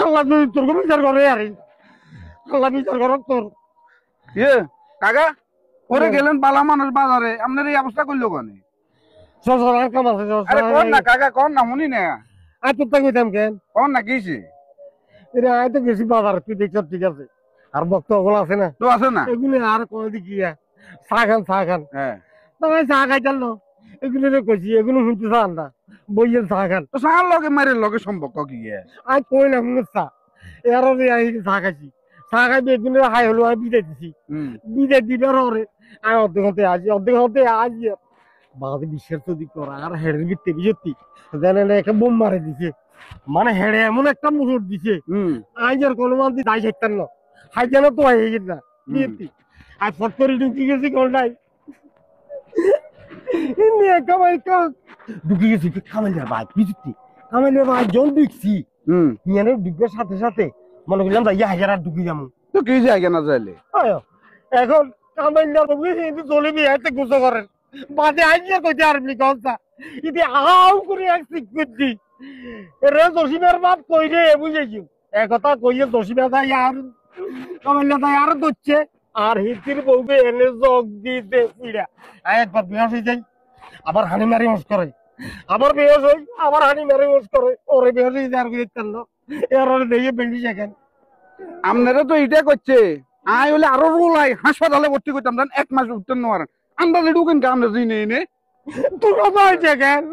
আল্লাহ তুই তোর বিচার করে আরে আল্লাহ বিচার কর তোর ইয়ে কাকা পরে গেলেন বালা মানুষ বাজারে আপনার এই অবস্থা করলো কেন? সসরার কাম আছে আরে কোন না কাকা কোন না শুনি না আই তো তাই কইতাম কেন কোন না কিছে এরে আই তো গেছি বাজার তুই দেখছ ঠিক আছে আর বক্ত ওগুলো আছে না তো আছে না এগুলো আর কোন দিকে চা খান হ্যাঁ তাই চা খাই চাল এগুলো কইছি এগুলো শুনতে চান না বইয়ের চা খান তো সার লগে মারের লগে সম্পর্ক কি আই কইলাম চা এর আই চা খাইছি চা খাইতে এগুলো হাই হলো আমি বিদায় দিছি বিদায় দিবার পরে আমি অর্ধেক হতে আজ বাদে বিশ্বের যদি করা আর হেডের ভিত্তি সত্যি জানেন একটা বোম মারে দিছে মানে হেডে এমন একটা মুসুর দিছে আজ আর কোনো মান দিয়ে দায় থাকতেন না হাই যেন তো হয়ে গেছে না বিয়েতি আর ফট করে ঢুকি গেছি কোনটাই ঢুকি গেছি কামাই যা ভাই বিজুতি কামাই ভাই জন ঢুকছি ইয়ানে ঢুকবার সাথে সাথে মনে করলাম ভাই হাজার আর ঢুকি যাবো তো কি জায়গা না যাইলে এখন কামাই না কিন্তু চলে বিয়ে গুছো করেন বাদে আইয়া কইতে আরবি কথা ইতি আউ করে এক ঠিক করছি রে জসিমের বাপ কই রে বুঝেছি এক কথা কইয়ে জসিমে তাই আর কামাইলা তাই আর দচ্ছে আর হিতির বউকে এনে জগ দিতে পিড়া একবার বিয়াস হয়ে যাই আবার হানি মারি মস করে আবার বিয়াস হই আবার হানি মারি মস করে ওরে বিয়াস হয়ে আর কইতেন না এর ওরে দেখে বেন্ডি সেকেন আপনারা তো এটা করছে আই হলে আরো রোলাই হাসপাতালে ভর্তি করতাম জান 1 মাস উঠতেন না আর আন্দাজে ঢুকেন কা আমরা জিনে এনে তোর কথা হয়েছে কেন